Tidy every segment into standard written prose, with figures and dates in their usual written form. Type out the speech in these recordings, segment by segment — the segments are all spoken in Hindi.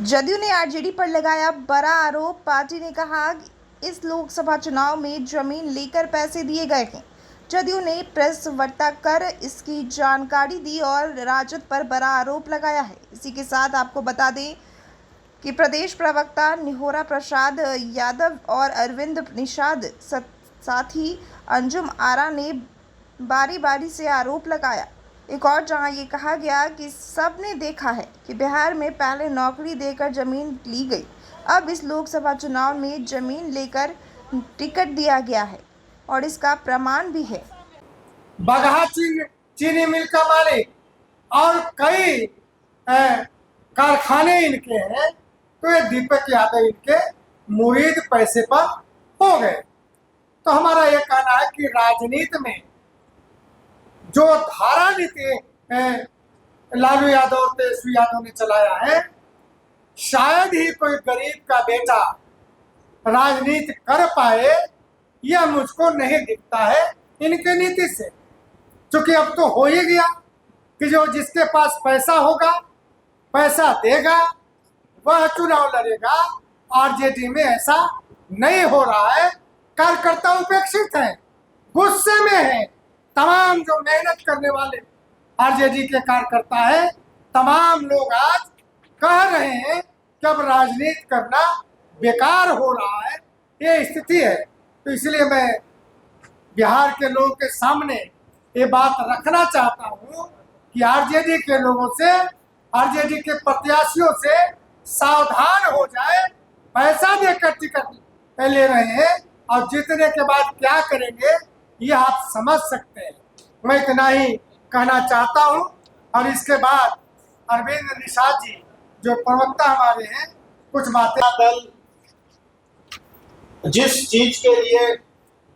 जदयू ने आरजेडी पर लगाया बड़ा आरोप। पार्टी ने कहा कि इस लोकसभा चुनाव में जमीन लेकर पैसे दिए गए हैं। जदयू ने प्रेस वार्ता कर इसकी जानकारी दी और राजद पर बड़ा आरोप लगाया है। इसी के साथ आपको बता दें कि प्रदेश प्रवक्ता निहोरा प्रसाद यादव और अरविंद निषाद साथ ही अंजुम आरा ने बारी बारी से आरोप लगाया। एक और जहां ये कहा गया कि सबने देखा है कि बिहार में पहले नौकरी देकर जमीन ली गई, अब इस लोकसभा चुनाव में जमीन लेकर टिकट दिया गया है और इसका प्रमाण भी है। बगहा चीनी मिल का मालिक और कई कारखाने इनके हैं, तो ये दीपक यादव इनके मुरीद पैसे पर हो गए। तो हमारा ये कहना है कि राजनीति में जो धारा नीति लालू यादव और तेजस्वी यादव ने चलाया है, शायद ही कोई गरीब का बेटा राजनीति कर पाए, यह मुझको नहीं दिखता है इनके नीति से। क्योंकि अब तो हो ही गया कि जो जिसके पास पैसा होगा, पैसा देगा, वह चुनाव लड़ेगा। आरजेडी में ऐसा नहीं हो रहा है। कार्यकर्ता उपेक्षित हैं, गुस्से में हैं। तमाम जो मेहनत करने वाले आरजेडी के कार्यकर्ता हैं, तमाम लोग आज कह रहे हैं कि अब राजनीति करना बेकार हो रहा है, ये स्थिति है। तो इसलिए मैं बिहार के लोगों के सामने ये बात रखना चाहता हूँ कि आरजेडी के लोगों से, आरजेडी के प्रत्याशियों से सावधान हो जाए। पैसा देकर टिकट ले रहे हैं और जीतने के बाद क्या करेंगे ये आप समझ सकते हैं। मैं इतना ही कहना चाहता हूँ। और इसके बाद अरविंद निषाद जी जो प्रवक्ता हमारे हैं, कुछ बातें। दल जिस चीज के लिए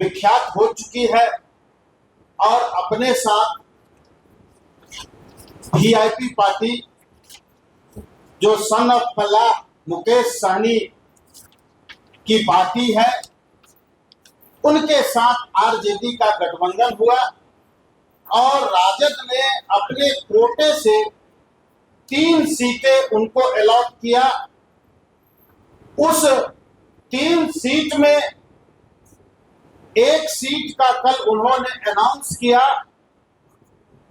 विख्यात हो चुकी है और अपने साथ वीआईपी पार्टी जो सन ऑफ फलाह मुकेश सहनी की पार्टी है, उनके साथ आरजेडी का गठबंधन हुआ और राजद ने अपने कोटे से 3 सीटें उनको अलॉट किया। उस 3 सीट में एक सीट का कल उन्होंने अनाउंस किया,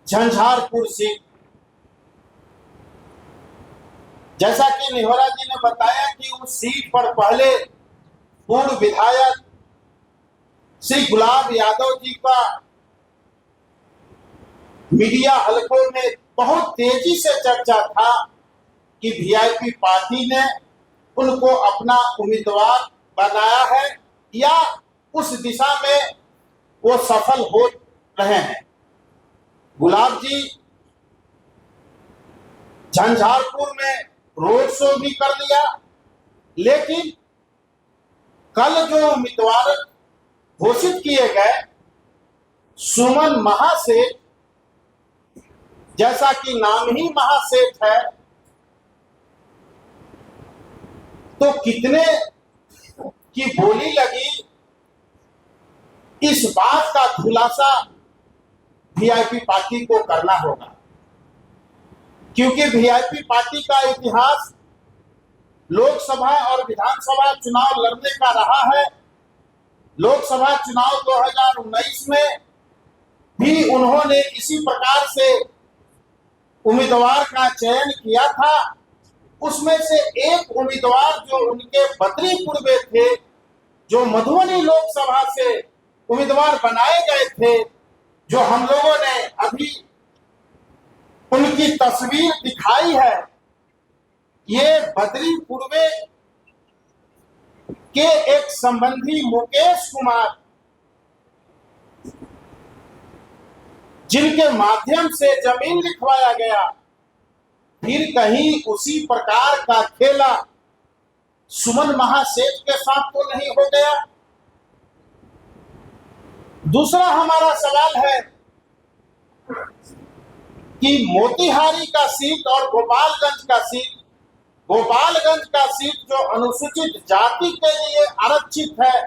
झंझारपुर सीट। जैसा कि निहोरा जी ने बताया कि उस सीट पर पहले पूर्व विधायक श्री गुलाब यादव जी का मीडिया हलकों में बहुत तेजी से चर्चा था कि वीआईपी पार्टी ने उनको अपना उम्मीदवार बनाया है या उस दिशा में वो सफल हो रहे हैं। गुलाब जी झंझारपुर में रोड शो भी कर लिया, लेकिन कल जो उम्मीदवार घोषित किए गए सुमन महासेठ, जैसा कि नाम ही महासेठ है, तो कितने की बोली लगी, इस बात का खुलासा वीआईपी पार्टी को करना होगा। क्योंकि वीआईपी पार्टी का इतिहास लोकसभा और विधानसभा चुनाव लड़ने का रहा है। लोकसभा चुनाव 2019 में भी उन्होंने इसी प्रकार से उम्मीदवार का चयन किया था। उसमें से एक उम्मीदवार जो उनके बद्रीपुर में थे, जो मधुबनी लोकसभा से उम्मीदवार बनाए गए थे, जो हम लोगों ने अभी उनकी तस्वीर दिखाई है, ये बद्रीपुर में के एक संबंधी मुकेश कुमार, जिनके माध्यम से जमीन लिखवाया गया, फिर कहीं उसी प्रकार का खेला सुमन महासेठ के साथ तो नहीं हो गया। दूसरा हमारा सवाल है कि मोतिहारी का सीट और गोपालगंज का सीट जो अनुसूचित जाति के लिए आरक्षित है,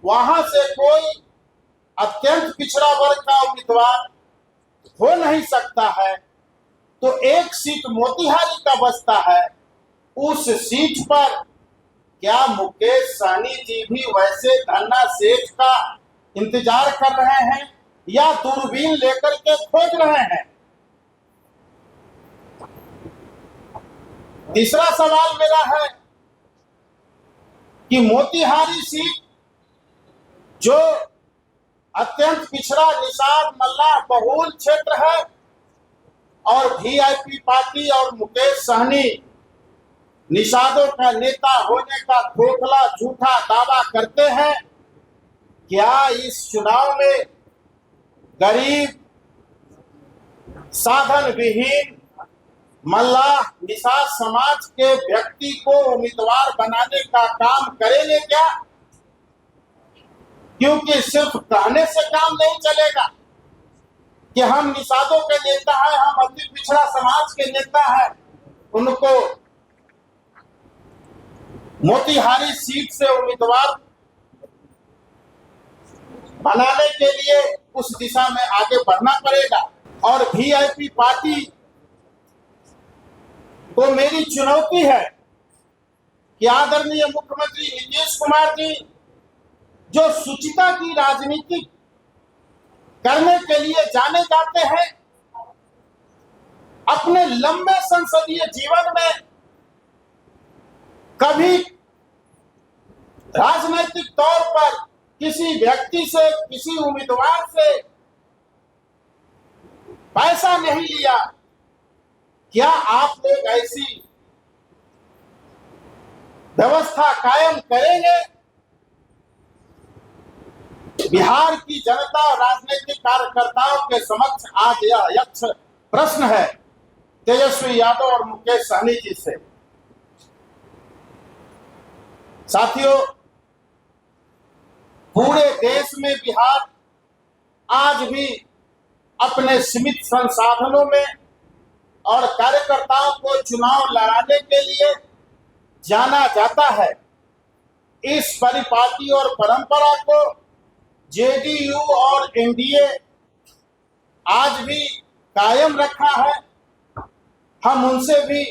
वहां से कोई अत्यंत पिछड़ा वर्ग का उम्मीदवार हो नहीं सकता है। तो एक सीट मोतिहारी का बचता है। उस सीट पर क्या मुकेश सहनी जी भी वैसे धन्ना सेठ का इंतजार कर रहे हैं या दूरबीन लेकर के खोज रहे हैं? तीसरा सवाल मेरा है कि मोतिहारी सीट जो अत्यंत पिछड़ा निषाद मल्लाह बहुल क्षेत्र है और वीआईपी पार्टी और मुकेश सहनी निषादों का नेता होने का खोखला झूठा दावा करते हैं, क्या इस चुनाव में गरीब साधन विहीन मल्लाह निषाद समाज के व्यक्ति को उम्मीदवार बनाने का काम करेंगे क्या? क्योंकि सिर्फ कहने से काम नहीं चलेगा कि हम निषादों के नेता हैं, हम अति पिछड़ा समाज के नेता हैं। उनको मोतिहारी सीट से उम्मीदवार बनाने के लिए उस दिशा में आगे बढ़ना पड़ेगा। और वीआईपी पार्टी को मेरी चुनौती है कि आदरणीय मुख्यमंत्री नीतीश कुमार जी जो शुचिता की राजनीति करने के लिए जाने जाते हैं, अपने लंबे संसदीय जीवन में कभी राजनीतिक तौर पर किसी व्यक्ति से, किसी उम्मीदवार से पैसा नहीं लिया। क्या आप लोग ऐसी व्यवस्था कायम करेंगे? बिहार की जनता और राजनीतिक कार्यकर्ताओं के समक्ष आज यह यक्ष प्रश्न है तेजस्वी यादव और मुकेश सहनी जी से। साथियों, पूरे देश में बिहार आज भी अपने सीमित संसाधनों में और कार्यकर्ताओं को चुनाव लड़ाने के लिए जाना जाता है। इस परिपाटी और परंपरा को जेडीयू और एनडीए आज भी कायम रखा है। हम उनसे भी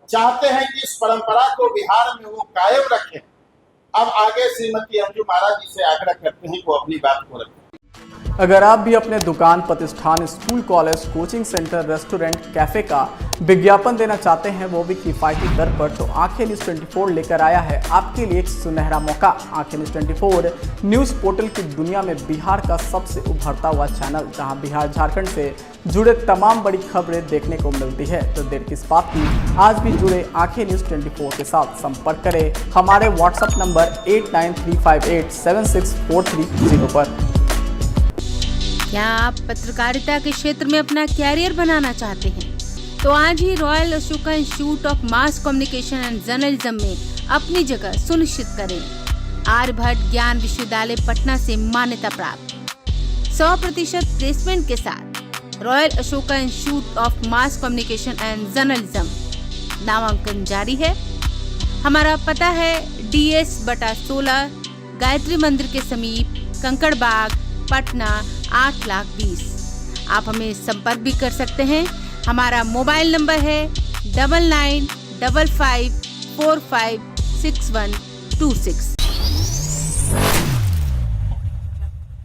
चाहते हैं कि इस परंपरा को बिहार में वो कायम रखें। अब आगे श्रीमती अंजू महाराज जी से आग्रह करते हैं वो अपनी बात को रखें। अगर आप भी अपने दुकान, प्रतिष्ठान, school, college, coaching centre, restaurant, cafe का विज्ञापन देना चाहते हैं, वो भी किफायती दर पर, तो आंखें न्यूज़ 24 लेकर आया है आपके लिए एक सुनहरा मौका। आंखें न्यूज़ 24 न्यूज़ पोर्टल की दुनिया में बिहार का सबसे उभरता हुआ चैनल, जहां बिहार झारखंड से जुड़े तमाम बड़ी खबरें देखने को मिलती है। तो देर किस बात की, आज भी जुड़े आंखें न्यूज़ 24 के साथ। संपर्क करें हमारे व्हाट्सएप नंबर 8935876430 पर। क्या आप पत्रकारिता के क्षेत्र में अपना कैरियर बनाना चाहते हैं? तो आज ही royal Ashoka institute of mass communication and journalism में अपनी जगह सुनिश्चित करें। आर्यभट्ट ज्ञान विश्वविद्यालय पटना से मान्यता प्राप्त 100% प्लेसमेंट के साथ royal Ashoka institute of mass communication and journalism नामांकन जारी है। हमारा पता है DS/16 गायत्री मंदिर के समीप, कंकड़ बाग, पटना 8,20,000। आप हमें संपर्क भी कर सकते हैं। हमारा मोबाइल नंबर है 9955456126।